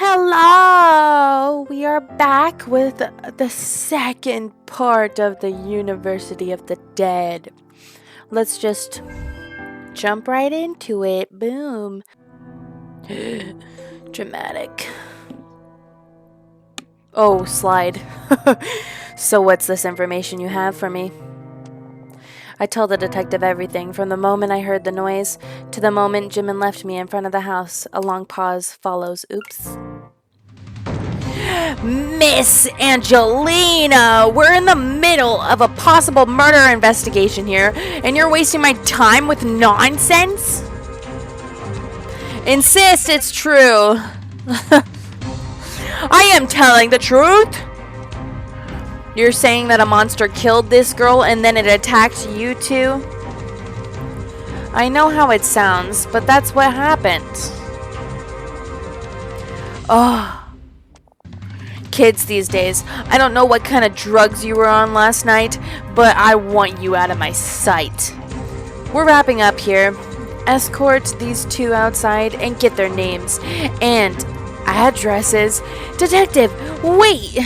Hello! We are back with the second part of the University of the Dead. Let's just jump right into it. Boom. Dramatic. Oh, slide. So what's this information you have for me? I tell the detective everything, from the moment I heard the noise to the moment Jimin left me in front of the house. A long pause follows. Oops. Miss Angelina, we're in the middle of a possible murder investigation here, and you're wasting my time with nonsense? Insist it's true. I am telling the truth. You're saying that a monster killed this girl and then it attacked you too? I know how it sounds, but that's what happened. Oh. Kids these days, I don't know what kind of drugs you were on last night, but I want you out of my sight. We're wrapping up here. Escort these two outside and get their names and addresses. Detective, wait!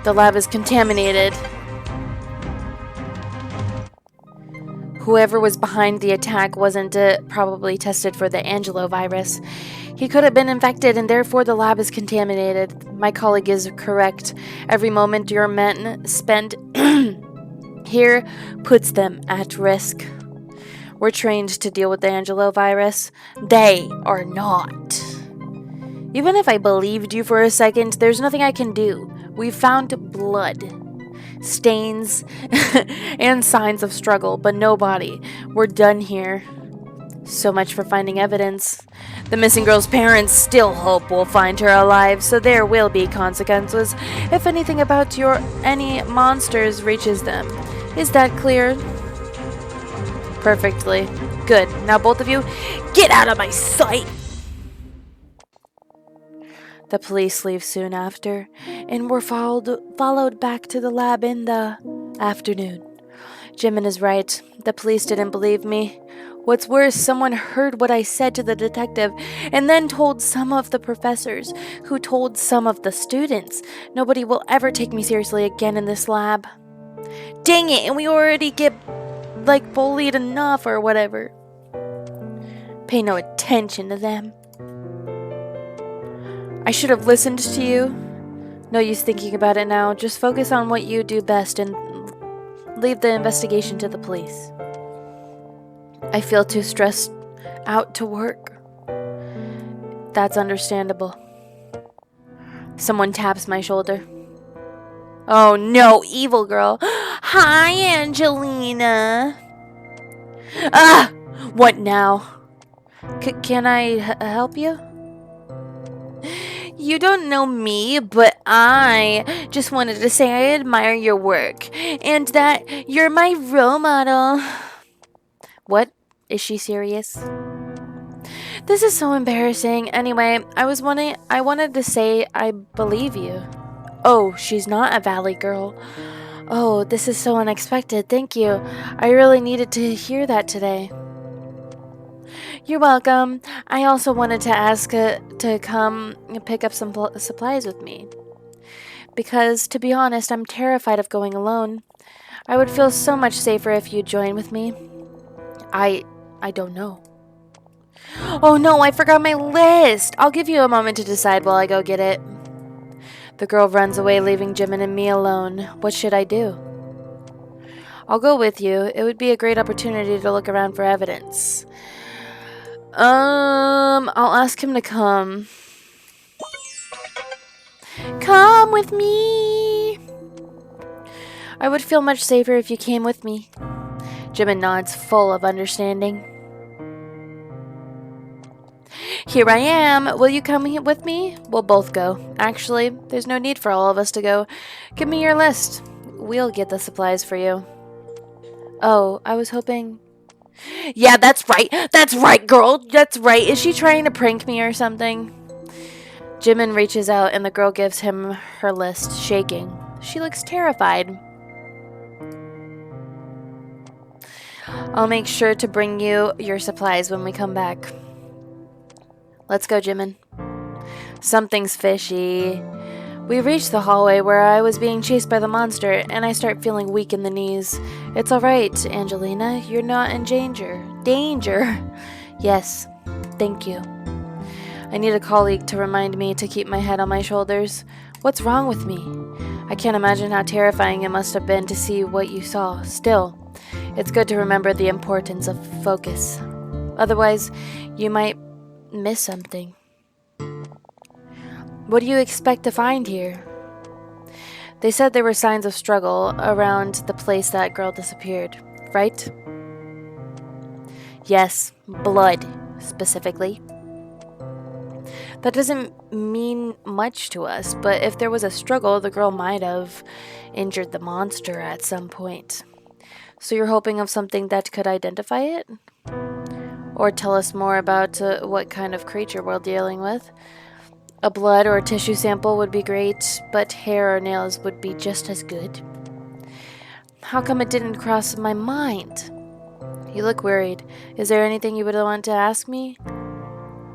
The lab is contaminated. Whoever was behind the attack wasn't probably tested for the Angelo virus. He could have been infected and therefore the lab is contaminated. My colleague is correct. Every moment your men spend here puts them at risk. We're trained to deal with the Angelo virus. They are not. Even if I believed you for a second, there's nothing I can do. We found blood, stains, and signs of struggle, but no body. We're done here. So much for finding evidence. The missing girl's parents still hope we'll find her alive, so there will be consequences if anything about any monsters reaches them. Is that clear? Perfectly. Good. Now both of you, get out of my sight! The police leave soon after, and we're followed back to the lab in the afternoon. Jimin is right. The police didn't believe me. What's worse, someone heard what I said to the detective and then told some of the professors, who told some of the students. Nobody will ever take me seriously again in this lab. Dang it, and we already get, bullied enough or whatever. Pay no attention to them. I should have listened to you. No use thinking about it now. Just focus on what you do best and leave the investigation to the police. I feel too stressed out to work. That's understandable. Someone taps my shoulder. Oh no, evil girl. Hi, Angelina. Ah! What now? Can I help you? You don't know me, but I just wanted to say I admire your work and that you're my role model. What? Is she serious? This is so embarrassing. Anyway, I wanted to say I believe you. Oh, she's not a valley girl. Oh, this is so unexpected. Thank you. I really needed to hear that today. You're welcome. I also wanted to ask to come pick up some supplies with me. Because, to be honest, I'm terrified of going alone. I would feel so much safer if you join with me. I don't know. Oh no, I forgot my list. I'll give you a moment to decide while I go get it. The girl runs away, leaving Jimin and me alone. What should I do? I'll go with you. It would be a great opportunity to look around for evidence. I'll ask him to come. Come with me. I would feel much safer if you came with me. Jimin nods, full of understanding. Here I am. Will you come with me? We'll both go. Actually, there's no need for all of us to go. Give me your list. We'll get the supplies for you. Oh, I was hoping... Yeah, that's right. That's right, girl. That's right. Is she trying to prank me or something? Jimin reaches out and the girl gives him her list, shaking. She looks terrified. I'll make sure to bring you your supplies when we come back. Let's go, Jimin. Something's fishy. We reached the hallway where I was being chased by the monster, and I start feeling weak in the knees. It's alright, Angelina. You're not in danger. Danger? Yes. Thank you. I need a colleague to remind me to keep my head on my shoulders. What's wrong with me? I can't imagine how terrifying it must have been to see what you saw. Still, it's good to remember the importance of focus. Otherwise, you might miss something. What do you expect to find here? They said there were signs of struggle around the place that girl disappeared, right? Yes, blood, specifically. That doesn't mean much to us, but if there was a struggle, the girl might have injured the monster at some point. So you're hoping of something that could identify it? Or tell us more about what kind of creature we're dealing with? A blood or tissue sample would be great, but hair or nails would be just as good. How come it didn't cross my mind? You look worried. Is there anything you would want to ask me?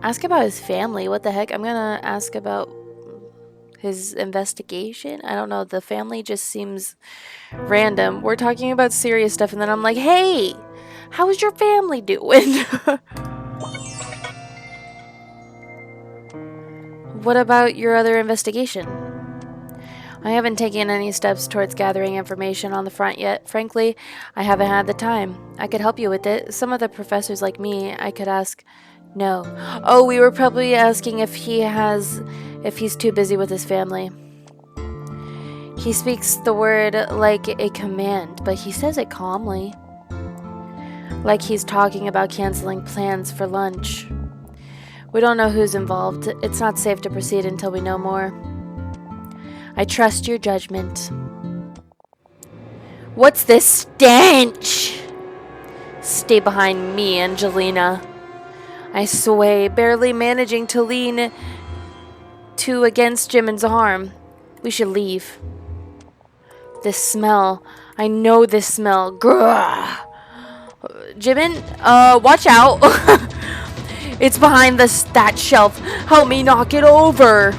Ask about his family. What the heck? I'm gonna ask about his investigation. I don't know. The family just seems random. We're talking about serious stuff, and then I'm like, hey, how's your family doing? What about your other investigation? I haven't taken any steps towards gathering information on the front yet. Frankly, I haven't had the time. I could help you with it. Some of the professors like me, I could ask. No. Oh, we were probably asking if he's too busy with his family. He speaks the word like a command, but he says it calmly. Like he's talking about canceling plans for lunch. We don't know who's involved. It's not safe to proceed until we know more. I trust your judgment. What's this stench? Stay behind me, Angelina. I sway, barely managing to lean against Jimin's arm. We should leave. This smell. I know this smell. Grrr. Jimin, watch out. It's behind that shelf. Help me knock it over.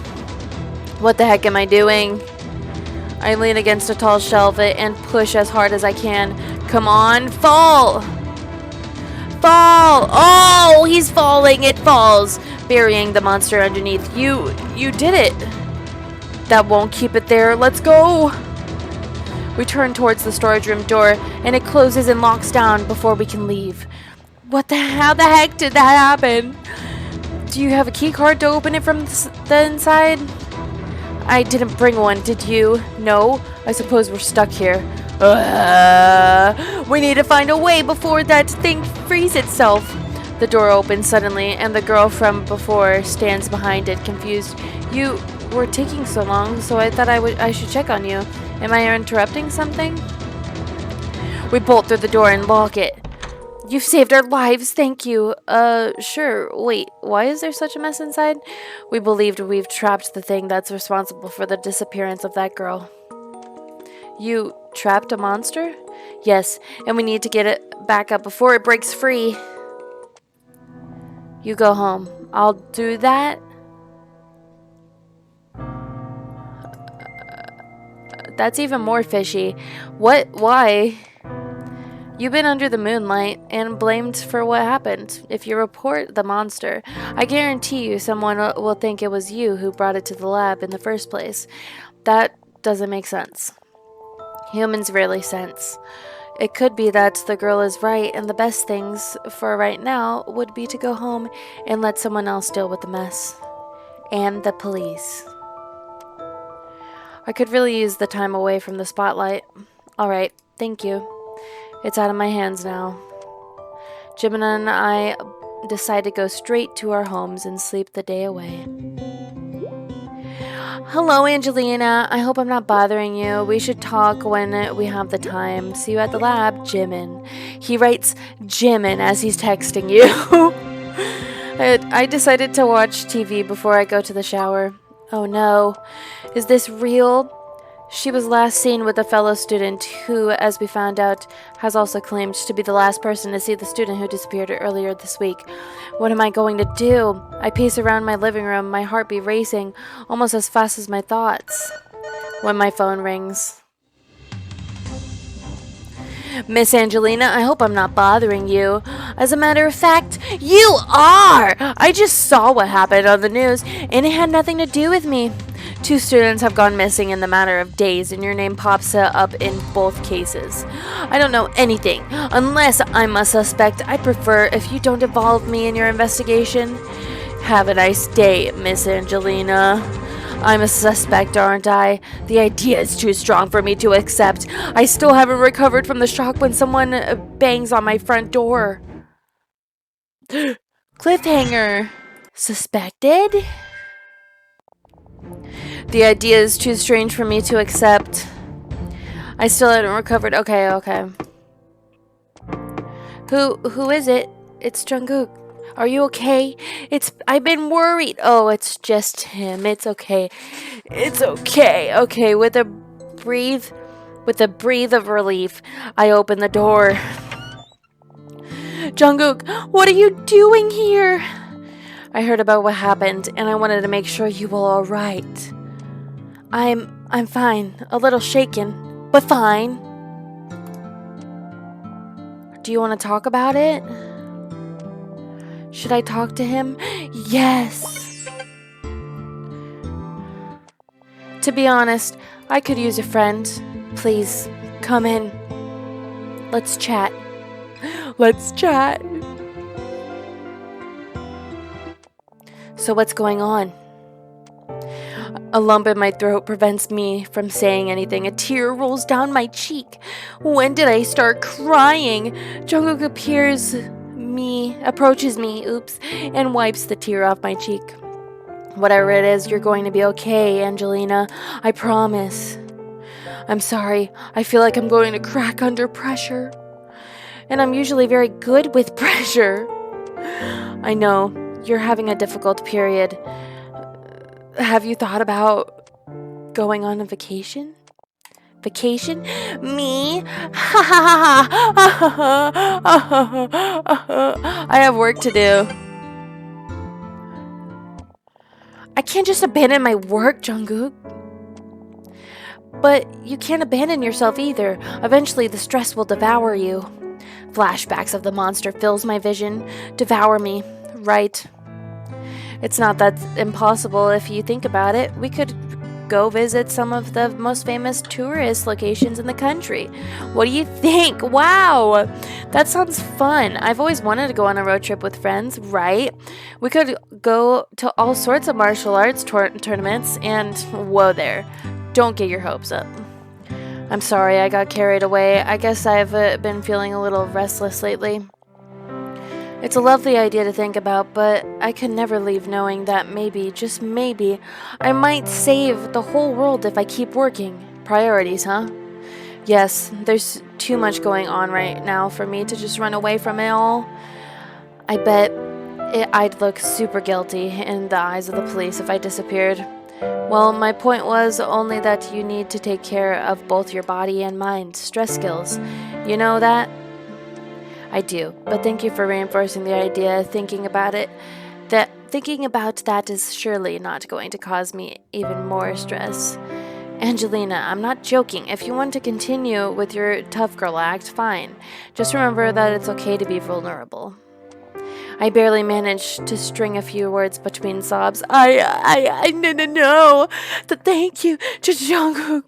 What the heck am I doing? I lean against a tall shelf and push as hard as I can. Come on, fall! Fall! Oh, he's falling. It falls, burying the monster underneath. You did it. That won't keep it there. Let's go. We turn towards the storage room door, and it closes and locks down before we can leave. How the heck did that happen? Do you have a key card to open it from the inside? I didn't bring one, did you? No? I suppose we're stuck here. We need to find a way before that thing frees itself. The door opens suddenly, and the girl from before stands behind it, confused. You were taking so long, so I thought I should check on you. Am I interrupting something? We bolt through the door and lock it. You've saved our lives, thank you. Sure. Wait, why is there such a mess inside? We believed we've trapped the thing that's responsible for the disappearance of that girl. You trapped a monster? Yes, and we need to get it back up before it breaks free. You go home. I'll do that. That's even more fishy. What? Why? You've been under the moonlight and blamed for what happened. If you report the monster, I guarantee you someone will think it was you who brought it to the lab in the first place. That doesn't make sense. Humans rarely sense. It could be that the girl is right, and the best things for right now would be to go home and let someone else deal with the mess. And the police. I could really use the time away from the spotlight. Alright, thank you. It's out of my hands now. Jimin and I decide to go straight to our homes and sleep the day away. Hello, Angelina. I hope I'm not bothering you. We should talk when we have the time. See you at the lab, Jimin. He writes Jimin as he's texting you. I decided to watch TV before I go to the shower. Oh no. Is this real? She was last seen with a fellow student who, as we found out, has also claimed to be the last person to see the student who disappeared earlier this week. What am I going to do? I pace around my living room, my heartbeat racing almost as fast as my thoughts, when my phone rings. Miss Angelina, I hope I'm not bothering you. As a matter of fact, you are! I just saw what happened on the news, and it had nothing to do with me. 2 students have gone missing in the matter of days, and your name pops up in both cases. I don't know anything. Unless I'm a suspect, I'd prefer if you don't involve me in your investigation. Have a nice day, Miss Angelina. I'm a suspect, aren't I? The idea is too strong for me to accept. I still haven't recovered from the shock when someone bangs on my front door. Cliffhanger. Suspected? The idea is too strange for me to accept. I still haven't recovered. Okay. Who is it? It's Jungkook. Are you okay? I've been worried. Oh, it's just him. It's okay. It's okay. Okay, with a breathe of relief, I open the door. Jungkook, what are you doing here? I heard about what happened, and I wanted to make sure you were all right. I'm fine. A little shaken, but fine. Do you want to talk about it? Should I talk to him? Yes. To be honest, I could use a friend. Please, come in. Let's chat. Let's chat. So what's going on? A lump in my throat prevents me from saying anything. A tear rolls down my cheek. When did I start crying? Jungkook approaches me, and wipes the tear off my cheek. Whatever it is, you're going to be okay, Angelina. I promise. I'm sorry. I feel like I'm going to crack under pressure. And I'm usually very good with pressure. I know. You're having a difficult period. Have you thought about going on a vacation? Vacation? Me? I have work to do. I can't just abandon my work, Jungkook. But you can't abandon yourself either. Eventually the stress will devour you. Flashbacks of the monster fills my vision. Devour me. Right. It's not that impossible if you think about it. We could go visit some of the most famous tourist locations in the country. What do you think? Wow, that sounds fun. I've always wanted to go on a road trip with friends, right? We could go to all sorts of martial arts tournaments and whoa there. Don't get your hopes up. I'm sorry I got carried away. I guess I've been feeling a little restless lately. It's a lovely idea to think about, but I could never leave knowing that maybe, just maybe, I might save the whole world if I keep working. Priorities, huh? Yes, there's too much going on right now for me to just run away from it all. I bet I'd look super guilty in the eyes of the police if I disappeared. Well, my point was only that you need to take care of both your body and mind. Stress skills. You know that? I do, but thank you for reinforcing the idea. Thinking about that is surely not going to cause me even more stress. Angelina, I'm not joking. If you want to continue with your tough girl act, fine. Just remember that it's okay to be vulnerable. I barely managed to string a few words between sobs. No. Thank you to Jungkook.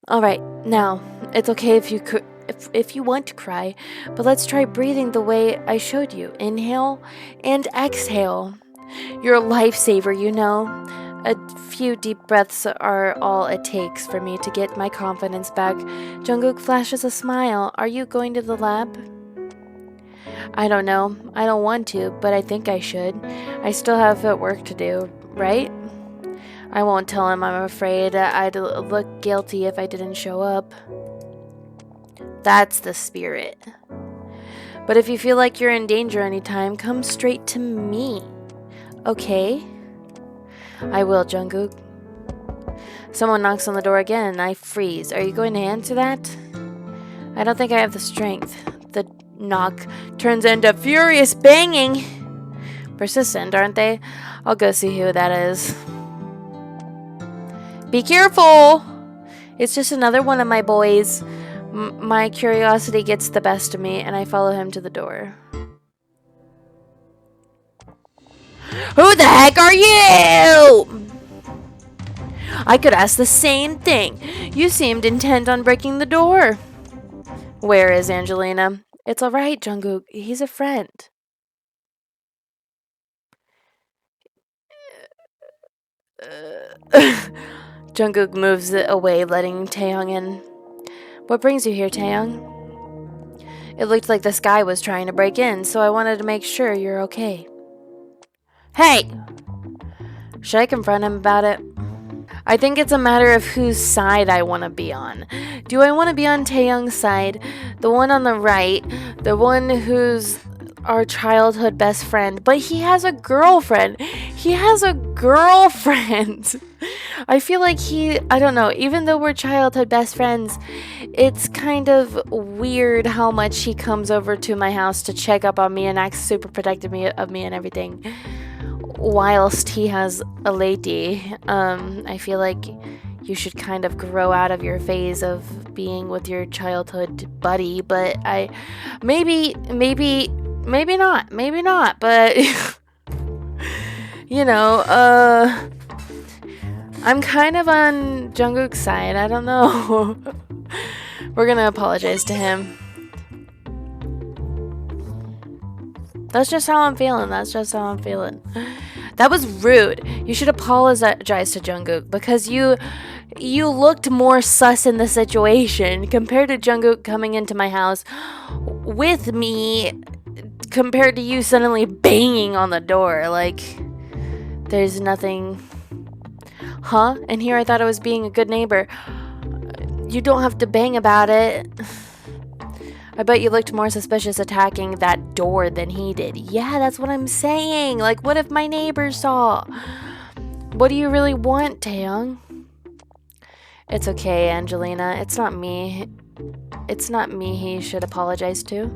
All right, now it's okay if you want to cry, but let's try breathing the way I showed you. Inhale and exhale. You're a lifesaver, you know. A few deep breaths are all it takes for me to get my confidence back. Jungkook flashes a smile. Are you going to the lab? I don't know. I don't want to, but I think I should. I still have work to do, right? I won't tell him I'm afraid. I'd look guilty if I didn't show up. That's the spirit. But if you feel like you're in danger anytime, come straight to me. Okay? I will, Jungkook. Someone knocks on the door again and I freeze. Are you going to answer that? I don't think I have the strength. The knock turns into furious banging. Persistent, aren't they? I'll go see who that is. Be careful! It's just another one of my boys. My curiosity gets the best of me, and I follow him to the door. Who the heck are you? I could ask the same thing. You seemed intent on breaking the door. Where is Angelina? It's alright, Jungkook. He's a friend. Jungkook moves it away, letting Taehyung in. What brings you here, Taehyung? It looked like this guy was trying to break in, so I wanted to make sure you're okay. Hey! Should I confront him about it? I think it's a matter of whose side I want to be on. Do I want to be on Taehyung's side, the one on the right, the one who's our childhood best friend, but he has a girlfriend. He has a girlfriend. I feel like I don't know, even though we're childhood best friends, it's kind of weird how much he comes over to my house to check up on me and acts super protective of me and everything, whilst he has a lady. I feel like you should kind of grow out of your phase of being with your childhood buddy, but maybe not, but you know, I'm kind of on Jungkook's side. I don't know. We're gonna apologize to him. That's just how I'm feeling. That was rude. You should apologize to Jungkook because you looked more sus in the situation compared to Jungkook coming into my house with me compared to you suddenly banging on the door. Like, there's nothing. Huh? And here I thought I was being a good neighbor. You don't have to bang about it. I bet you looked more suspicious attacking that door than he did. Yeah, that's what I'm saying. Like, what if my neighbor saw? What do you really want, Taehyung? It's okay, Angelina. It's not me. It's not me he should apologize to.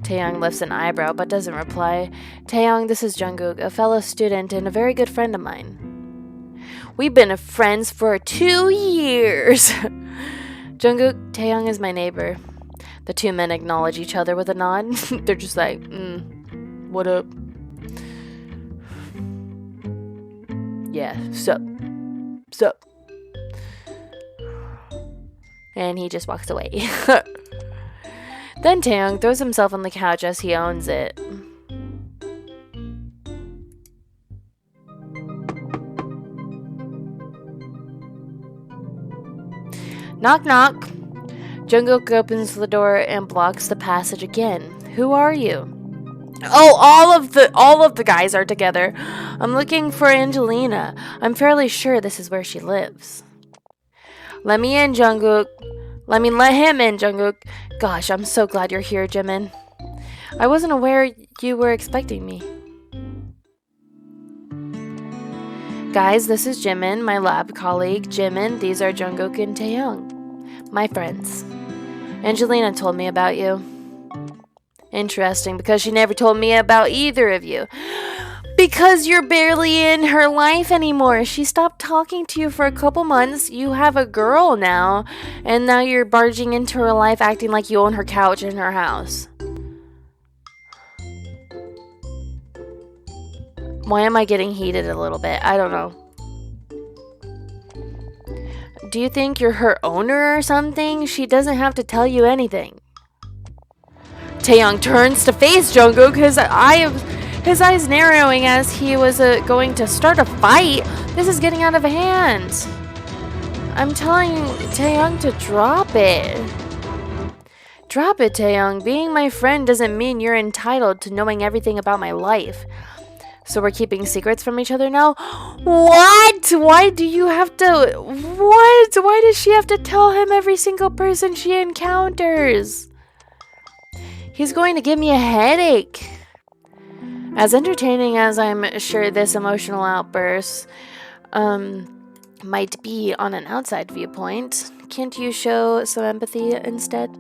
Taehyung lifts an eyebrow but doesn't reply. Taehyung, this is Jungkook, a fellow student and a very good friend of mine. We've been friends for 2 years. Jungkook, Taehyung is my neighbor. The two men acknowledge each other with a nod. They're just like, what up? Yeah, sup. And he just walks away. Then Taehyung throws himself on the couch as he owns it. Knock, knock. Jungkook opens the door and blocks the passage again. Who are you? Oh, all of the guys are together. I'm looking for Angelina. I'm fairly sure this is where she lives. Let me in, Jungkook. Let him in, Jungkook. Gosh, I'm so glad you're here, Jimin. I wasn't aware you were expecting me. Guys, this is Jimin, my lab colleague. Jimin, these are Jungkook and Taehyung, my friends. Angelina told me about you. Interesting, because she never told me about either of you. Because you're barely in her life anymore. She stopped talking to you for a couple months. You have a girl now, and now you're barging into her life acting like you own her couch in her house. Why am I getting heated a little bit? I don't know. Do you think you're her owner or something? She doesn't have to tell you anything. Taehyung turns to face Jungkook, his eyes narrowing as he was going to start a fight. This is getting out of hand. I'm telling Taehyung to drop it. Drop it, Taehyung. Being my friend doesn't mean you're entitled to knowing everything about my life. So we're keeping secrets from each other now? What? Why do you have to... What? Why does she have to tell him every single person she encounters? He's going to give me a headache. As entertaining as I'm sure this emotional outburst, might be on an outside viewpoint. Can't you show some empathy instead?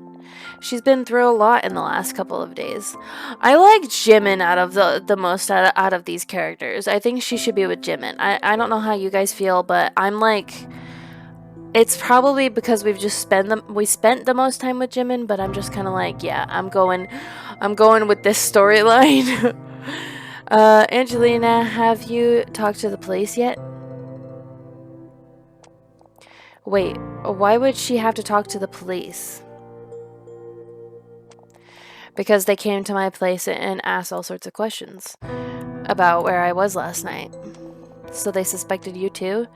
She's been through a lot in the last couple of days. I like Jimin out of the most out of these characters. I think she should be with Jimin. I don't know how you guys feel, but I'm like, it's probably because we spent the most time with Jimin, but I'm just kind of like, yeah, I'm going with this storyline. Angelina, have you talked to the police yet? Wait, why would she have to talk to the police? Because they came to my place and asked all sorts of questions about where I was last night. So they suspected you too?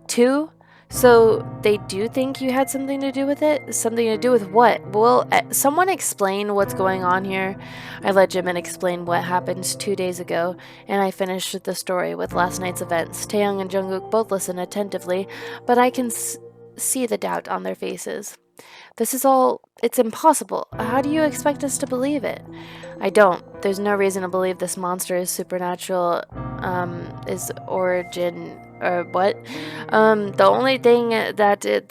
Too? So they do think you had something to do with it? Something to do with what? Well, someone explain what's going on here. I let Jimin explain what happened 2 days ago, and I finished the story with last night's events. Taeyong and Jungkook both listen attentively, but I can see the doubt on their faces. This is all... it's impossible. How do you expect us to believe it? I don't. There's no reason to believe this monster is supernatural, is origin... or what? The only thing that the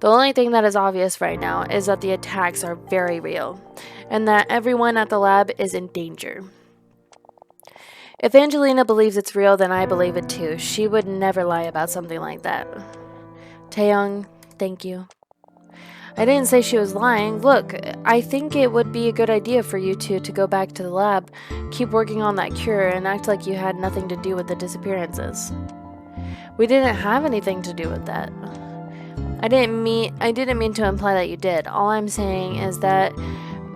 only thing that is obvious right now is that the attacks are very real, and that everyone at the lab is in danger. If Angelina believes it's real, then I believe it too. She would never lie about something like that. Taeyong, thank you. I didn't say she was lying. Look, I think it would be a good idea for you two to go back to the lab, keep working on that cure, and act like you had nothing to do with the disappearances. We didn't have anything to do with that. I didn't mean to imply that you did. All I'm saying is that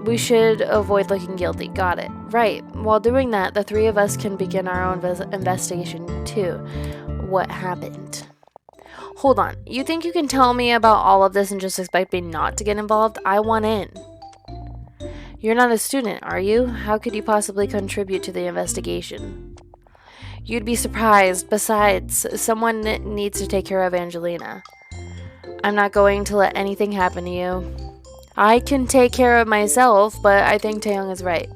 we should avoid looking guilty. Got it. Right. While doing that, the three of us can begin our own investigation too. What happened? Hold on. You think you can tell me about all of this and just expect me not to get involved? I want in. You're not a student, are you? How could you possibly contribute to the investigation? You'd be surprised. Besides, someone needs to take care of Angelina. I'm not going to let anything happen to you. I can take care of myself, but I think Taeyong is right.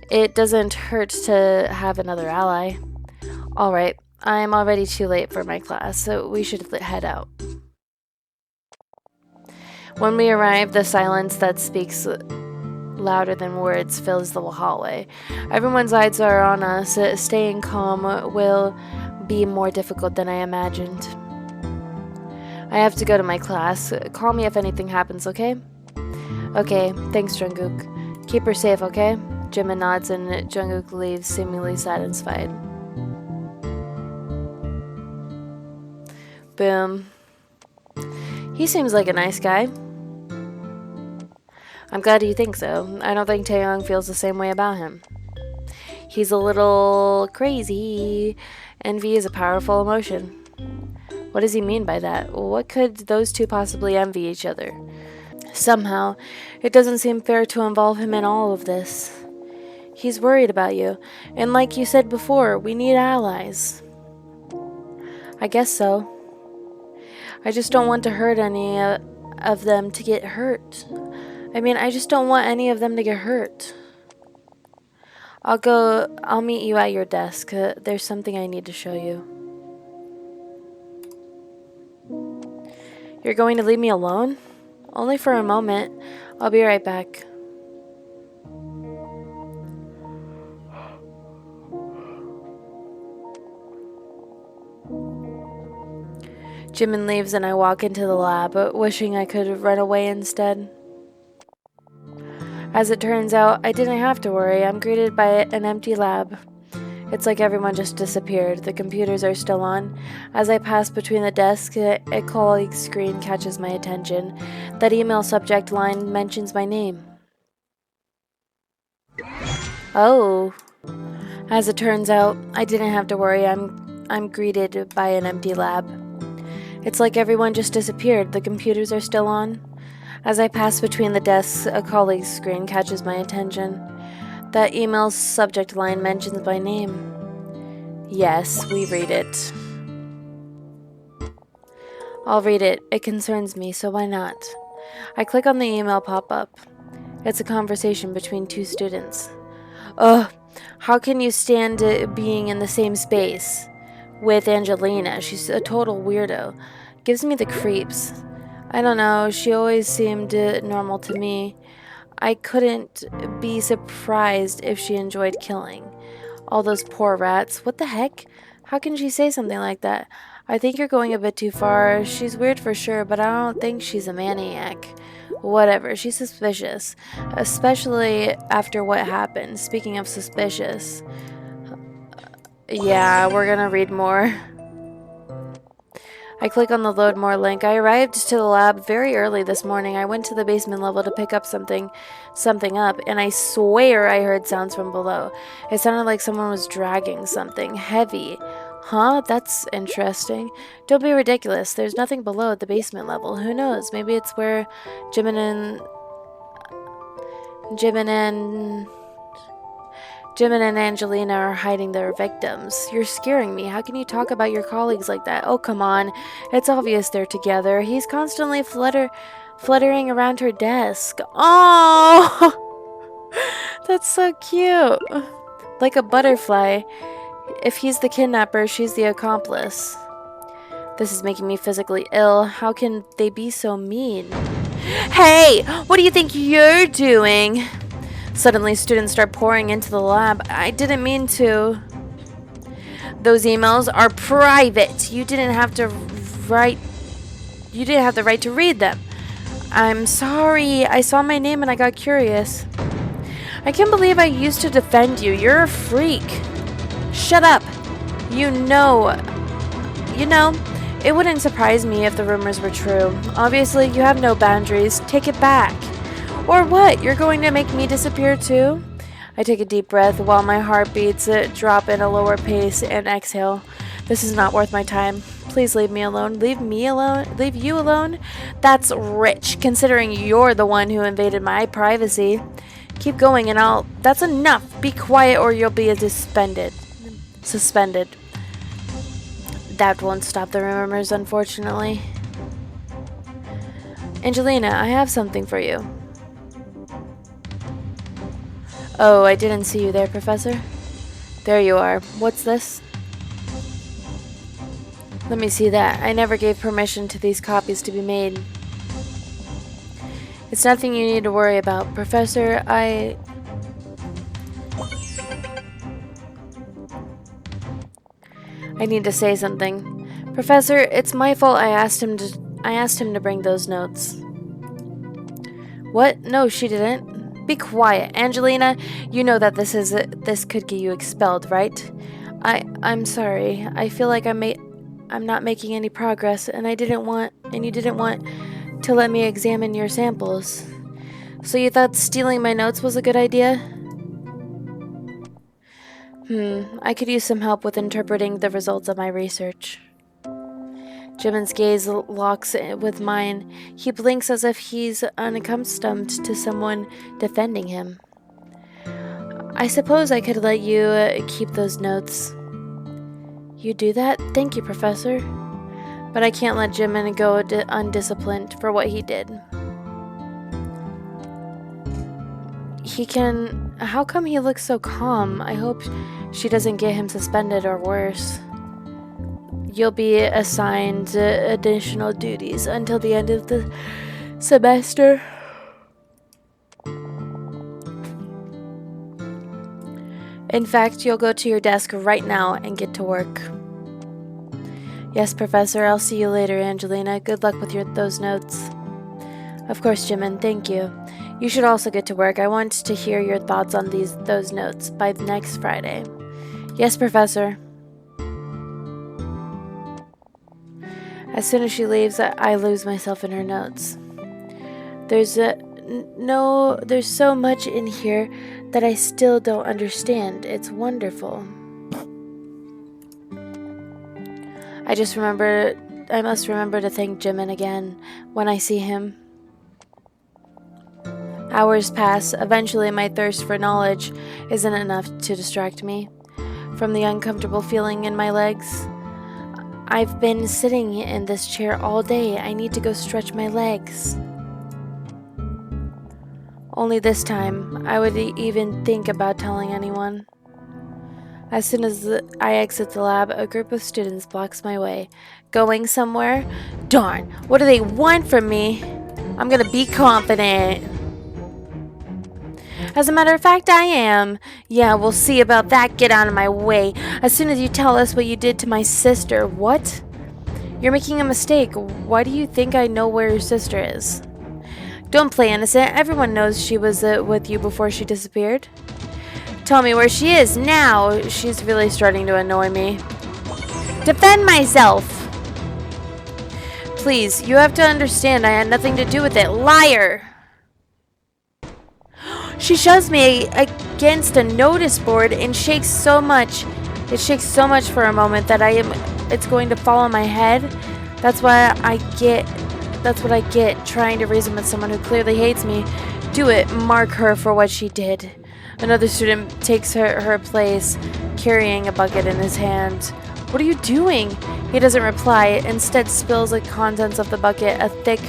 It doesn't hurt to have another ally. Alright, I'm already too late for my class, so we should head out. When we arrive, the silence that speaks louder than words fills the hallway. Everyone's eyes are on us. Staying calm will be more difficult than I imagined. I have to go to my class. Call me if anything happens, okay? Okay, thanks, Jungkook. Keep her safe, okay? Jimin nods and Jungkook leaves, seemingly satisfied. Boom. He seems like a nice guy. I'm glad you think so. I don't think Taeyong feels the same way about him. He's a little crazy. Envy is a powerful emotion. What does he mean by that? What could those two possibly envy each other? Somehow, it doesn't seem fair to involve him in all of this. He's worried about you, and like you said before, we need allies. I guess so. I just don't want to hurt any of them to get hurt. I just don't want any of them to get hurt. I'll meet you at your desk. There's something I need to show you. You're going to leave me alone? Only for a moment. I'll be right back. Jimin leaves and I walk into the lab, wishing I could run away instead. As it turns out, I didn't have to worry. I'm greeted by an empty lab. It's like everyone just disappeared. The computers are still on. As I pass between the desks, a colleague's screen catches my attention. That email subject line mentions my name. Oh. As it turns out, I didn't have to worry. I'm greeted by an empty lab. It's like everyone just disappeared. The computers are still on. As I pass between the desks, a colleague's screen catches my attention. That email's subject line mentions my name. Yes, we read it. I'll read it. It concerns me, so why not? I click on the email pop-up. It's a conversation between two students. Ugh, How can you stand being in the same space with Angelina? She's a total weirdo. Gives me the creeps. I don't know, she always seemed normal to me. I couldn't be surprised if she enjoyed killing. All those poor rats. What the heck? How can she say something like that? I think you're going a bit too far. She's weird for sure, but I don't think she's a maniac. Whatever, she's suspicious. Especially after what happened. Speaking of suspicious. Yeah, we're gonna read more. I click on the load more link. I arrived to the lab very early this morning. I went to the basement level to pick up something up, and I swear I heard sounds from below. It sounded like someone was dragging something heavy. Huh? That's interesting. Don't be ridiculous. There's nothing below at the basement level. Who knows? Maybe it's where Jimin and Angelina are hiding their victims. You're scaring me. How can you talk about your colleagues like that? Oh, come on. It's obvious they're together. He's constantly fluttering around her desk. Oh! That's so cute. Like a butterfly. If he's the kidnapper, she's the accomplice. This is making me physically ill. How can they be so mean? Hey! What do you think you're doing? Suddenly, students start pouring into the lab. I didn't mean to. Those emails are private. You didn't have the right to read them. I'm sorry. I saw my name and I got curious. I can't believe I used to defend you. You're a freak. Shut up. You know, it wouldn't surprise me if the rumors were true. Obviously, you have no boundaries. Take it back. Or what? You're going to make me disappear too? I take a deep breath while my heart beats drop in a lower pace and exhale. This is not worth my time. Please leave me alone. Leave me alone? Leave you alone? That's rich, considering you're the one who invaded my privacy. Keep going and that's enough. Be quiet or you'll be suspended. That won't stop the rumors, unfortunately. Angelina, I have something for you. Oh, I didn't see you there, Professor. There you are. What's this? Let me see that. I never gave permission to these copies to be made. It's nothing you need to worry about, Professor. I need to say something. Professor, it's my fault I asked him to bring those notes. What? No, she didn't. Be quiet. Angelina, you know that this could get you expelled, right? I'm sorry. I feel like I'm not making any progress and you didn't want to let me examine your samples. So you thought stealing my notes was a good idea? I could use some help with interpreting the results of my research. Jimin's gaze locks with mine. He blinks as if he's unaccustomed to someone defending him. I suppose I could let you keep those notes. You do that? Thank you, Professor. But I can't let Jimin go undisciplined for what he did. How come he looks so calm? I hope she doesn't get him suspended or worse. You'll be assigned additional duties until the end of the semester. In fact, you'll go to your desk right now and get to work. Yes, Professor, I'll see you later, Angelina. Good luck with those notes. Of course, Jimin, thank you. You should also get to work. I want to hear your thoughts on those notes by next Friday. Yes, Professor. As soon as she leaves, I lose myself in her notes. There's so much in here that I still don't understand. It's wonderful. I must remember to thank Jimin again when I see him. Hours pass. Eventually, my thirst for knowledge isn't enough to distract me from the uncomfortable feeling in my legs. I've been sitting in this chair all day. I need to go stretch my legs. Only this time, I would even think about telling anyone. As soon as I exit the lab, a group of students blocks my way. Going somewhere? Darn, what do they want from me? I'm gonna be confident. As a matter of fact, I am. Yeah, we'll see about that. Get out of my way. As soon as you tell us what you did to my sister. What? You're making a mistake. Why do you think I know where your sister is? Don't play innocent. Everyone knows she was with you before she disappeared. Tell me where she is now. She's really starting to annoy me. Defend myself. Please, you have to understand I had nothing to do with it. Liar. She shoves me against a notice board and shakes so much. It shakes so much for a moment that it's going to fall on my head. That's what I get trying to reason with someone who clearly hates me. Do it. Mark her for what she did. Another student takes her place, carrying a bucket in his hand. What are you doing? He doesn't reply, instead spills the contents of the bucket, a thick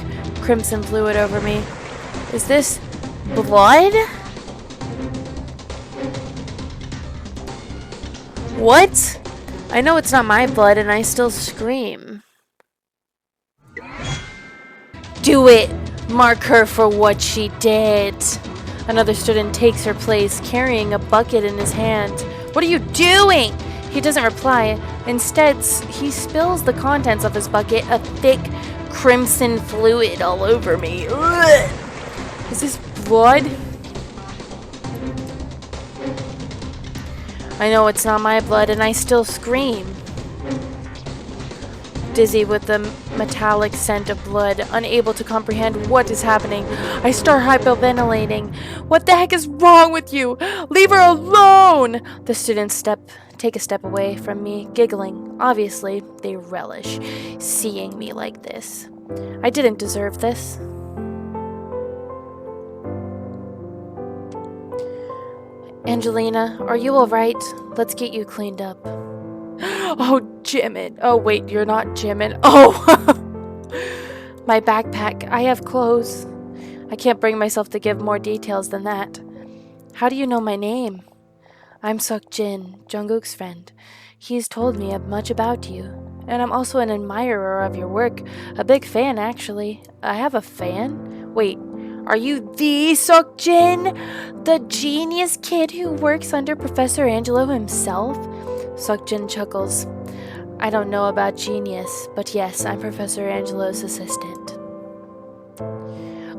crimson fluid over me. Is this blood? What? I know it's not my blood and I still scream. Do it! Mark her for what she did. Another student takes her place, carrying a bucket in his hand. What are you doing? He doesn't reply. Instead, he spills the contents of his bucket, a thick crimson fluid all over me. Ugh. Is this blood? I know it's not my blood and I still scream. Dizzy with the metallic scent of blood, unable to comprehend what is happening, I start hyperventilating. What the heck is wrong with you? Leave her alone! The students take a step away from me, giggling. Obviously, they relish seeing me like this. I didn't deserve this. Angelina, are you alright? Let's get you cleaned up. Oh, Jimin. Oh, wait, you're not Jimin. Oh! My backpack. I have clothes. I can't bring myself to give more details than that. How do you know my name? I'm Seokjin, Jungkook's friend. He's told me much about you. And I'm also an admirer of your work. A big fan, actually. I have a fan? Wait, are you the Seokjin? The genius kid who works under Professor Angelo himself? Seokjin chuckles. I don't know about genius, but yes, I'm Professor Angelo's assistant.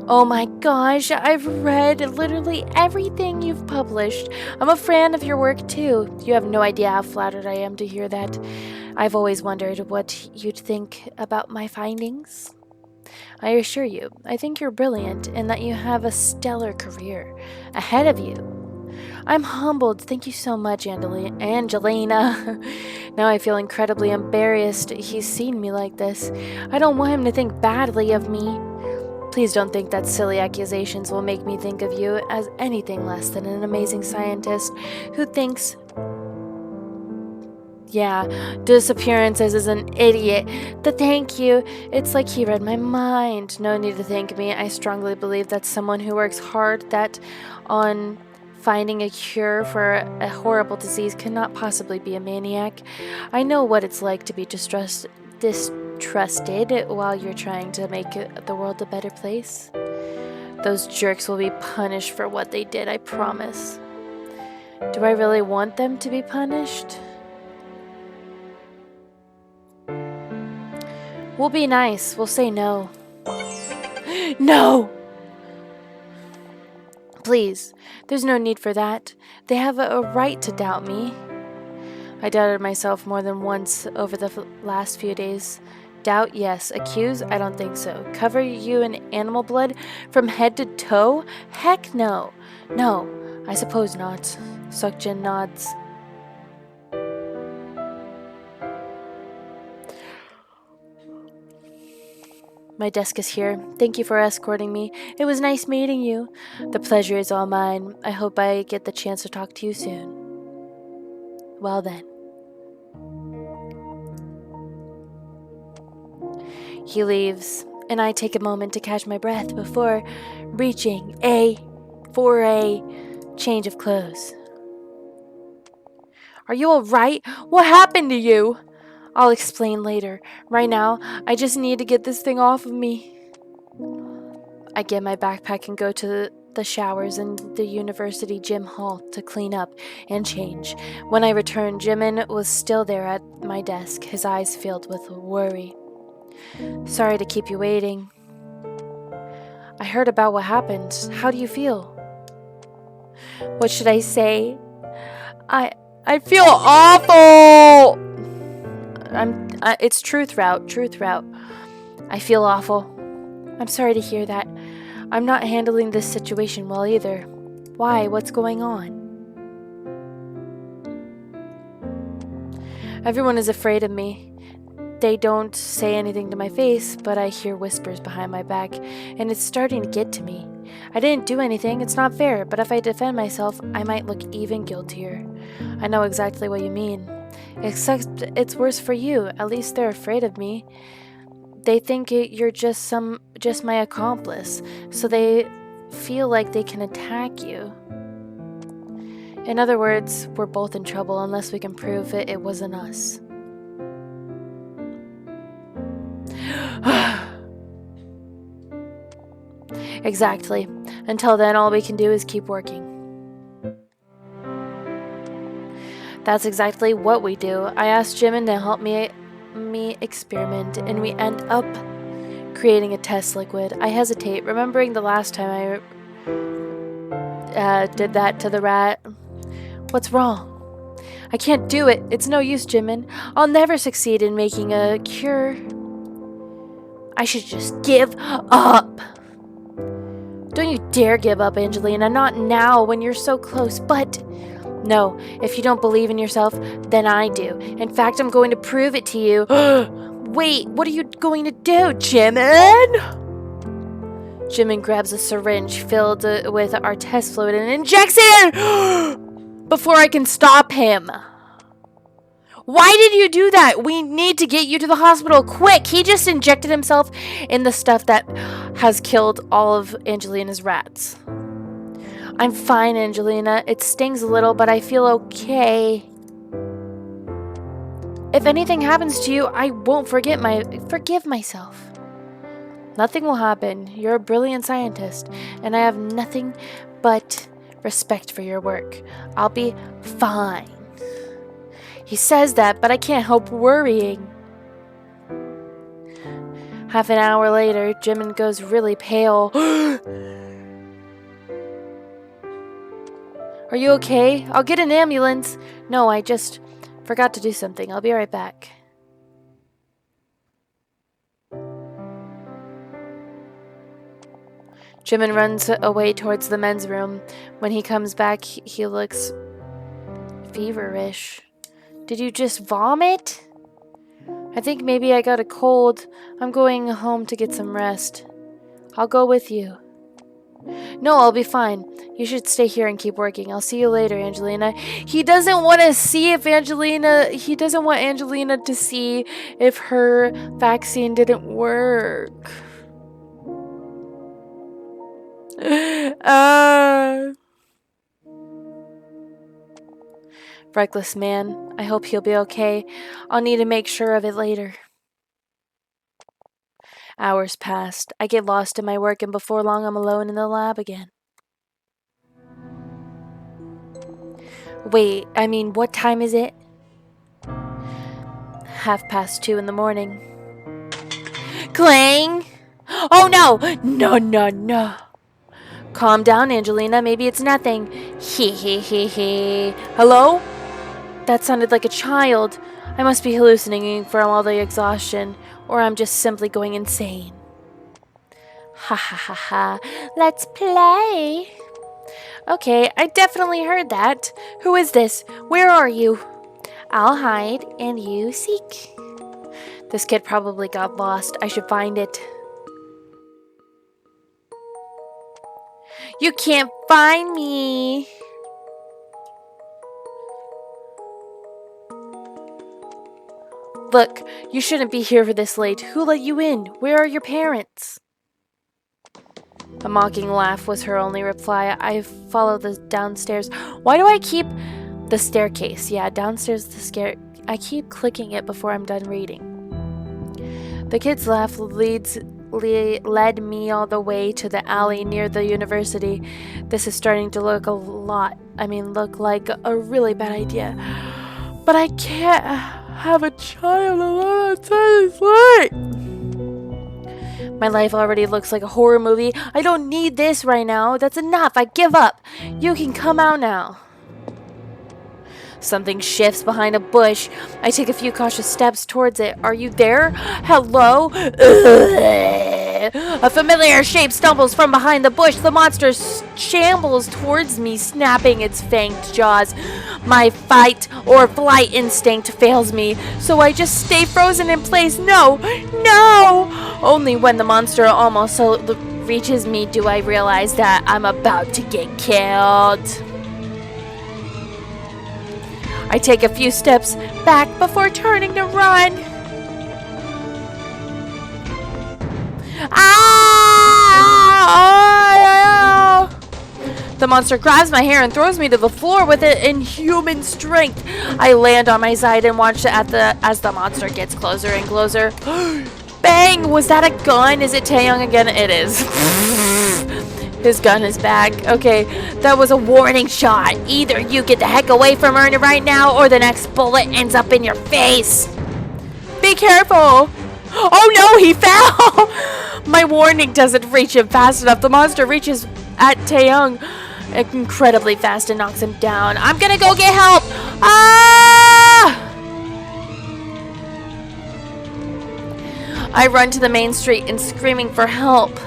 Oh my gosh, I've read literally everything you've published. I'm a fan of your work too. You have no idea how flattered I am to hear that. I've always wondered what you'd think about my findings. I assure you, I think you're brilliant and that you have a stellar career ahead of you. I'm humbled. Thank you so much, Angelina. Now I feel incredibly embarrassed he's seen me like this. I don't want him to think badly of me. Please don't think that silly accusations will make me think of you as anything less than an amazing scientist who thinks, yeah, disappearances is an idiot. The thank you. It's like he read my mind. No need to thank me. I strongly believe that someone who works hard on finding a cure for a horrible disease cannot possibly be a maniac. I know what it's like to be distrusted while you're trying to make the world a better place. Those jerks will be punished for what they did, I promise. Do I really want them to be punished? We'll be nice. We'll say no. No! Please, there's no need for that. They have a right to doubt me. I doubted myself more than once over the last few days. Doubt, yes. Accuse, I don't think so. Cover you in animal blood from head to toe? Heck no. No, I suppose not. Seokjin nods. My desk is here. Thank you for escorting me. It was nice meeting you. The pleasure is all mine. I hope I get the chance to talk to you soon. Well then. He leaves, and I take a moment to catch my breath before reaching for a change of clothes. Are you alright? What happened to you? I'll explain later. Right now, I just need to get this thing off of me. I get my backpack and go to the showers in the university gym hall to clean up and change. When I return, Jimin was still there at my desk, his eyes filled with worry. Sorry to keep you waiting. I heard about what happened. How do you feel? What should I say? I feel awful. It's truth route. I feel awful. I'm sorry to hear that. I'm not handling this situation well either. Why? What's going on? Everyone is afraid of me. They don't say anything to my face, but I hear whispers behind my back, and it's starting to get to me. I didn't do anything, it's not fair, but if I defend myself, I might look even guiltier. I know exactly what you mean. Except it's worse for you. At least they're afraid of me. They think you're just my accomplice, so they feel like they can attack you. In other words, we're both in trouble unless we can prove it wasn't us. Exactly. Until then, all we can do is keep working. That's exactly what we do. I asked Jimin to help me experiment, and we end up creating a test liquid. I hesitate, remembering the last time I did that to the rat. What's wrong? I can't do it. It's no use, Jimin. I'll never succeed in making a cure. I should just give up. Don't you dare give up, Angelina. Not now, when you're so close. But no, if you don't believe in yourself, then I do. In fact, I'm going to prove it to you. Wait, what are you going to do, Jimin? Jimin grabs a syringe filled with our test fluid and injects it in before I can stop him. Why did you do that? We need to get you to the hospital quick. He just injected himself in the stuff that has killed all of Angelina's rats. I'm fine, Angelina. It stings a little, but I feel okay. If anything happens to you, I won't forgive myself. Nothing will happen. You're a brilliant scientist, and I have nothing but respect for your work. I'll be fine. He says that, but I can't help worrying. Half an hour later, Jimin goes really pale. Are you okay? I'll get an ambulance. No, I just forgot to do something. I'll be right back. Jimin runs away towards the men's room. When he comes back, he looks feverish. Did you just vomit? I think maybe I got a cold. I'm going home to get some rest. I'll go with you. No, I'll be fine. You should stay here and keep working. I'll see you later, Angelina. He doesn't want to see if he doesn't want Angelina to see if her vaccine didn't work. Reckless man. I hope he'll be okay. I'll need to make sure of it later. Hours passed. I get lost in my work, and before long I'm alone in the lab again. Wait, what time is it? 2:30 in the morning. Clang! Oh no! No. Calm down, Angelina. Maybe it's nothing. He. Hello? That sounded like a child. I must be hallucinating from all the exhaustion, or I'm just simply going insane. Ha. Let's play. Okay, I definitely heard that. Who is this? Where are you? I'll hide and you seek. This kid probably got lost. I should find it. You can't find me. Look, you shouldn't be here for this late. Who let you in? Where are your parents? A mocking laugh was her only reply. I followed the downstairs. Why do I keep The staircase. Yeah, downstairs the stair. I keep clicking it before I'm done reading. The kid's laugh led me all the way to the alley near the university. This is starting to look look like a really bad idea. But I can't have a child alone outside this light. My life already looks like a horror movie. I don't need this right now. That's enough. I give up. You can come out now. Something shifts behind a bush. I take a few cautious steps towards it. Are you there? Hello? A familiar shape stumbles from behind the bush. The monster shambles towards me, snapping its fanged jaws. My fight or flight instinct fails me, so I just stay frozen in place. No! No! Only when the monster almost reaches me do I realize that I'm about to get killed. I take a few steps back before turning to run. Ah! The monster grabs my hair and throws me to the floor with it inhuman strength. I land on my side and watch as the monster gets closer and closer. Bang! Was that a gun? Is it Taeyong again? It is. His gun is back. Okay, that was a warning shot. Either you get the heck away from her right now, or the next bullet ends up in your face. Be careful. Oh no, he fell. My warning doesn't reach him fast enough. The monster reaches at Taeyong incredibly fast and knocks him down. I'm gonna go get help. Ah! I run to the main street and screaming for help.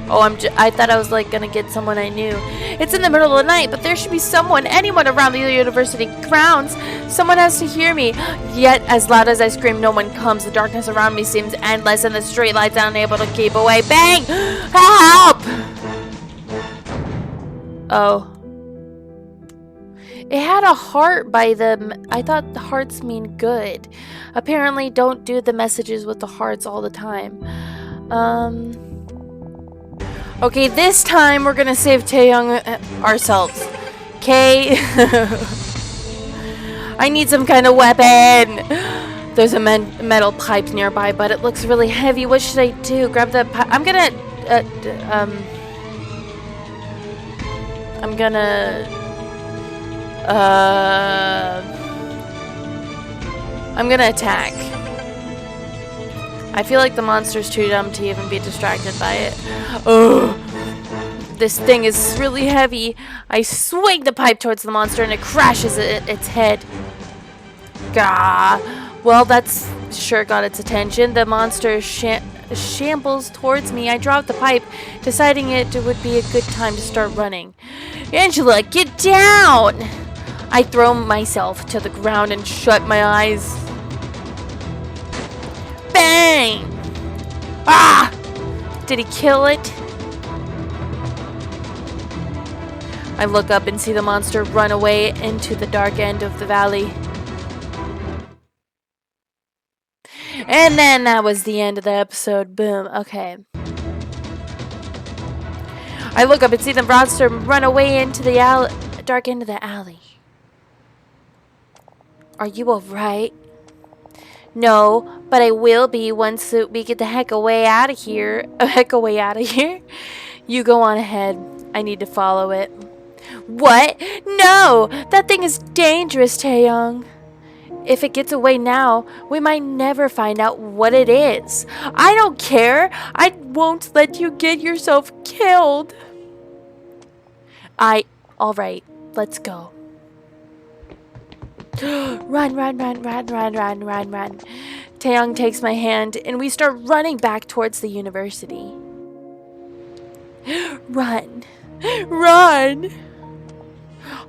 Oh, I thought I was like gonna get someone I knew. It's in the middle of the night, but there should be anyone around the university grounds. Someone has to hear me. Yet, as loud as I scream, no one comes. The darkness around me seems endless, and the streetlights unable to keep away. Bang! Help! Oh. It had a heart by them. I thought the hearts mean good. Apparently, don't do the messages with the hearts all the time. Okay, this time we're gonna save Taeyong ourselves. Okay? I need some kind of weapon. There's a metal pipe nearby, but it looks really heavy. What should I do? Grab the pipe. I'm gonna attack. I feel like the monster's too dumb to even be distracted by it. Ugh. This thing is really heavy. I swing the pipe towards the monster and it crashes its head. Gah. Well, that's sure got its attention. The monster shambles towards me. I drop the pipe, deciding it would be a good time to start running. Angela, get down! I throw myself to the ground and shut my eyes. Bang! Ah! Did he kill it? I look up and see the monster run away into the dark end of the valley. And then that was the end of the episode. Boom. Okay. I look up and see the monster run away into the dark end of the alley. Are you alright? No, but I will be once we get the heck away out of here. You go on ahead. I need to follow it. What? No! That thing is dangerous, Taeyong. If it gets away now, we might never find out what it is. I don't care. I won't let you get yourself killed. Alright, let's go. Run. Taeyong takes my hand and we start running back towards the university. Run.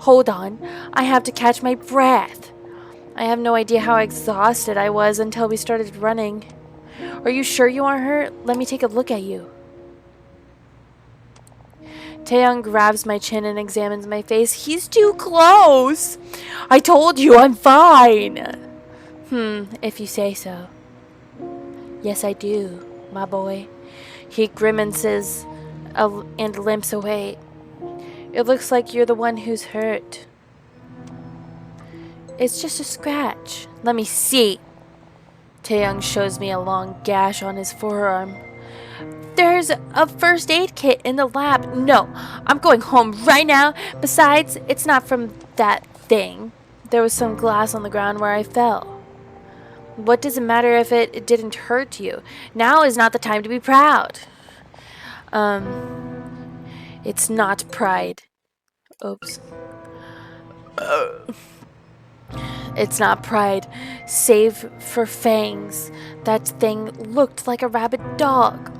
Hold on, I have to catch my breath. I have no idea how exhausted I was until we started running. Are you sure you aren't hurt? Let me take a look at you. Taeyong grabs my chin and examines my face. He's too close. I told you I'm fine. If you say so. Yes, I do, my boy. He grimaces and limps away. It looks like you're the one who's hurt. It's just a scratch. Let me see. Taeyang shows me a long gash on his forearm. There's a first aid kit in the lab. No, I'm going home right now. Besides, it's not from that thing. There was some glass on the ground where I fell. What does it matter if it didn't hurt you? Now is not the time to be proud. It's not pride. Oops. It's not pride. Save for fangs. That thing looked like a rabid dog.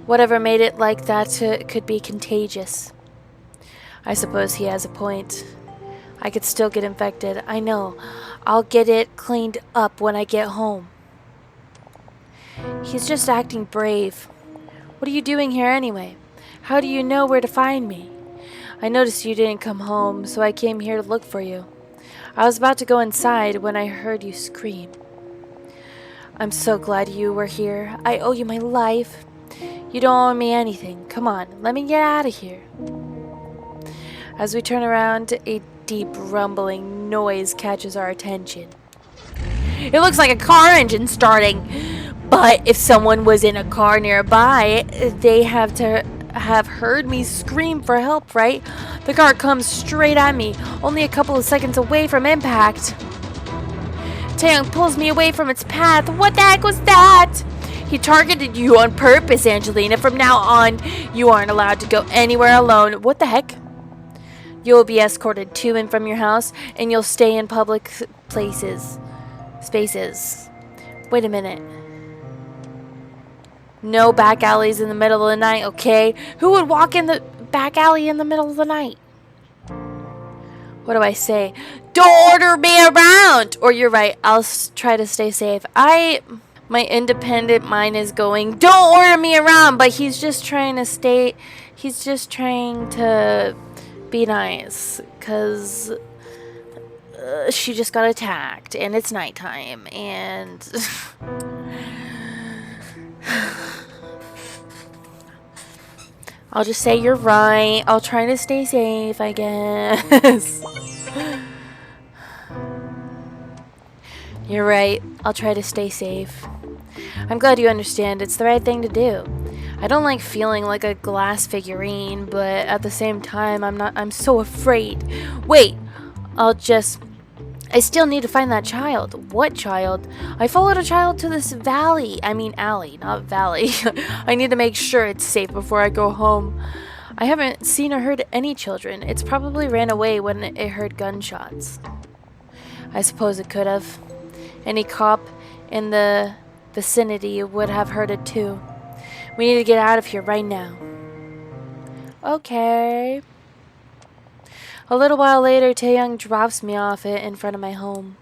Whatever made it like that could be contagious. I suppose he has a point. I could still get infected. I know. I'll get it cleaned up when I get home. He's just acting brave. What are you doing here anyway? How do you know where to find me? I noticed you didn't come home, so I came here to look for you. I was about to go inside when I heard you scream. I'm so glad you were here. I owe you my life. You don't owe me anything. Come on, let me get out of here. As we turn around, a deep rumbling noise catches our attention. It looks like a car engine starting. But if someone was in a car nearby, they have to have heard me scream for help, right? The car comes straight at me, only a couple of seconds away from impact. Taeyang pulls me away from its path. What the heck was that? He targeted you on purpose, Angelina. From now on, you aren't allowed to go anywhere alone. What the heck? You'll be escorted to and from your house, and you'll stay in public spaces. Wait a minute. No back alleys in the middle of the night, okay? Who would walk in the back alley in the middle of the night? What do I say? Don't order me around! Or you're right, I'll try to stay safe. My independent mind is going, don't order me around! But he's just trying to be nice. Because she just got attacked, and it's nighttime, and... I'll just say you're right. I'll try to stay safe, I guess. You're right. I'll try to stay safe. I'm glad you understand. It's the right thing to do. I don't like feeling like a glass figurine, but at the same time, I'm so afraid. Wait. I still need to find that child. What child? I followed a child to this alley, not valley. I need to make sure it's safe before I go home. I haven't seen or heard any children. It's probably ran away when it heard gunshots. I suppose it could have. Any cop in the vicinity would have heard it too. We need to get out of here right now. Okay. A little while later, Taeyang drops me off in front of my home.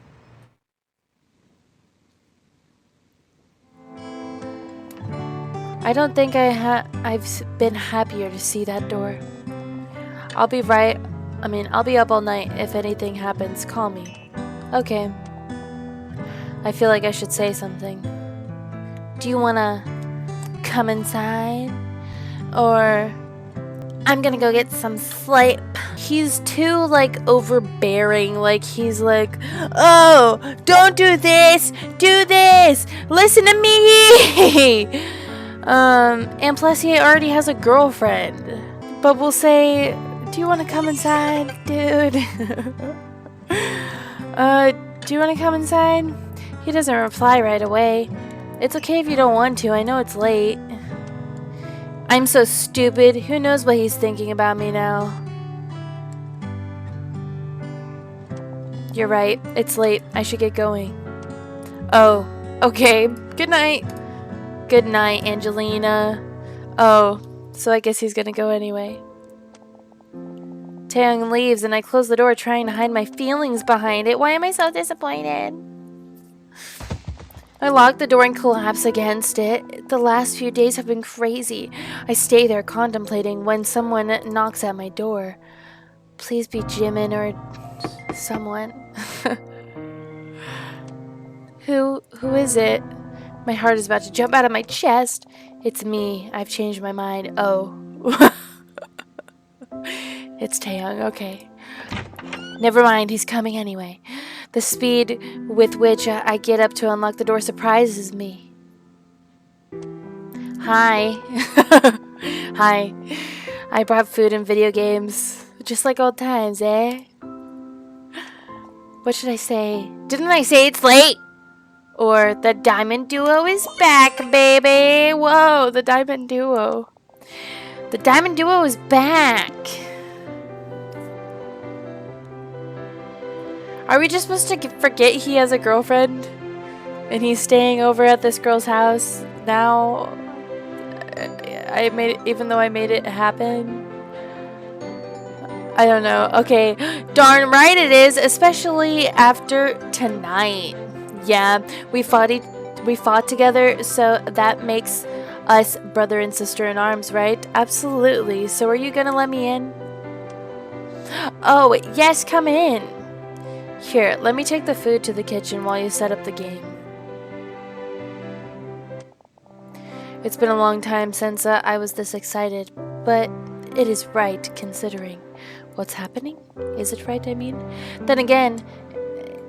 I don't think I've been happier to see that door. I'll be up all night. If anything happens, call me. Okay. I feel like I should say something. Do you wanna come inside? Or I'm gonna go get some sleep. He's too, overbearing. He's like, oh, don't do this. Do this. Listen to me. And plus he already has a girlfriend. But we'll say, do you want to come inside, dude? Do you want to come inside? He doesn't reply right away. It's okay if you don't want to. I know it's late. I'm so stupid. Who knows what he's thinking about me now? You're right. It's late. I should get going. Oh, okay. Good night. Good night, Angelina. Oh, so I guess he's gonna go anyway. Taeyang leaves and I close the door trying to hide my feelings behind it. Why am I so disappointed? I lock the door and collapse against it. The last few days have been crazy. I stay there contemplating when someone knocks at my door. Please be Jimin or someone. Who is it? My heart is about to jump out of my chest. It's me. I've changed my mind. Oh. It's Taeyang. Okay. Never mind. He's coming anyway. The speed with which I get up to unlock the door surprises me. Hi. Hi. I brought food and video games. Just like old times, eh? What should I say? Didn't I say it's late? Or the Diamond Duo is back, baby. Whoa, the Diamond Duo. The Diamond Duo is back. Are we just supposed to forget he has a girlfriend? And he's staying over at this girl's house now? I made it, even though I made it happen. I don't know. Okay, darn right it is, especially after tonight. Yeah, we fought together, so that makes us brother and sister in arms, right? Absolutely. So are you gonna let me in? Oh, yes, come in. Here, let me take the food to the kitchen while you set up the game. It's been a long time since I was this excited, but it is right considering what's happening. Is it right, I mean? Then again,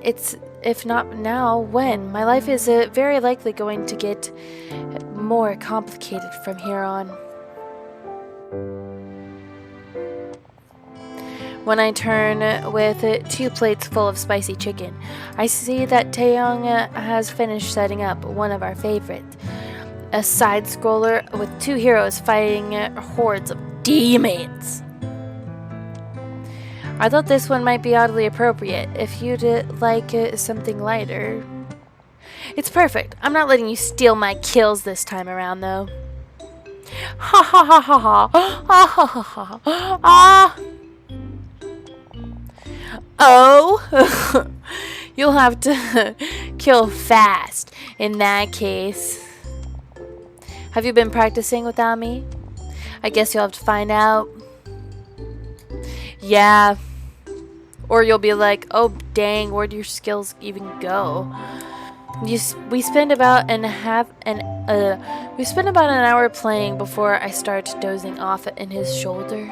it's, if not now, when? My life is very likely going to get more complicated from here on. When I turn with 2 plates full of spicy chicken, I see that Taeyong has finished setting up one of our favorites. A side-scroller with 2 heroes fighting hordes of demons. I thought this one might be oddly appropriate if you'd like something lighter. It's perfect. I'm not letting you steal my kills this time around, though. Ha ha ha ha ha. Ah ha ha ha. Ah. Oh. You'll have to kill fast in that case. Have you been practicing without me? I guess you'll have to find out. Yeah. Or you'll be like, oh dang, where'd your skills even go? We spend about an hour playing before I start dozing off in his shoulder.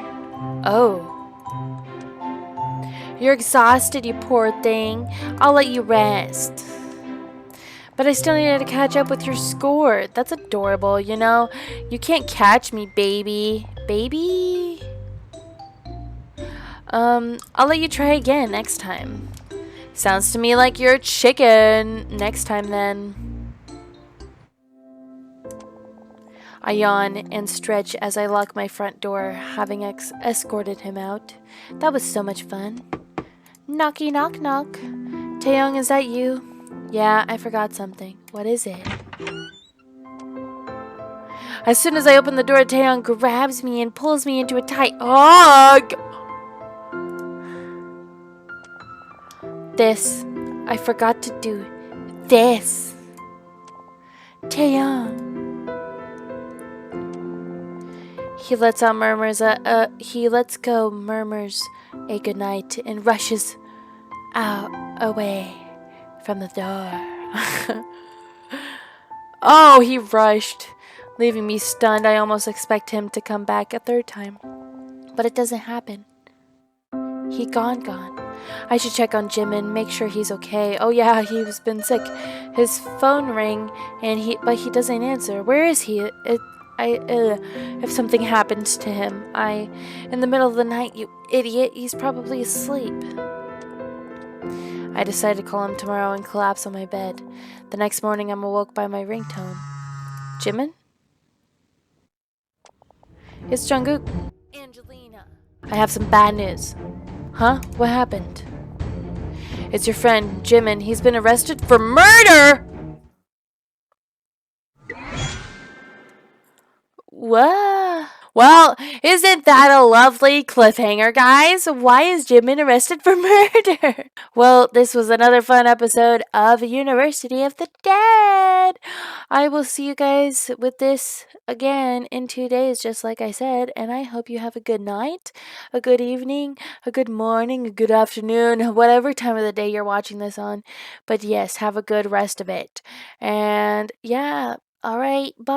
Oh. You're exhausted, you poor thing. I'll let you rest. But I still needed to catch up with your score. That's adorable, you know? You can't catch me, baby. Baby? I'll let you try again next time. Sounds to me like you're a chicken. Next time, then. I yawn and stretch as I lock my front door, having escorted him out. That was so much fun. Knocky knock knock. Taeyong, is that you? Yeah, I forgot something. What is it? As soon as I open the door, Taeyong grabs me and pulls me into a tight hug. This. I forgot to do this. Taeyong. He lets out murmurs. He lets go murmurs a goodnight and rushes out away from the door. Oh, he rushed, leaving me stunned. I almost expect him to come back a third time, but it doesn't happen. He gone. I should check on Jim and make sure he's okay. Oh yeah, he's been sick. His phone rang but he doesn't answer. Where is he? If something happens to him, in the middle of the night, you idiot, he's probably asleep. I decide to call him tomorrow and collapse on my bed. The next morning, I'm awoke by my ringtone. Jimin? It's Jungkook. Angelina. I have some bad news. Huh? What happened? It's your friend, Jimin. He's been arrested for murder! What? Well, isn't that a lovely cliffhanger, guys? Why is Jimin arrested for murder? Well, this was another fun episode of University of the Dead. I will see you guys with this again in 2 days, just like I said, and I hope you have a good night, a good evening, a good morning, a good afternoon, whatever time of the day you're watching this on. But yes, have a good rest of it. And yeah, all right, bye.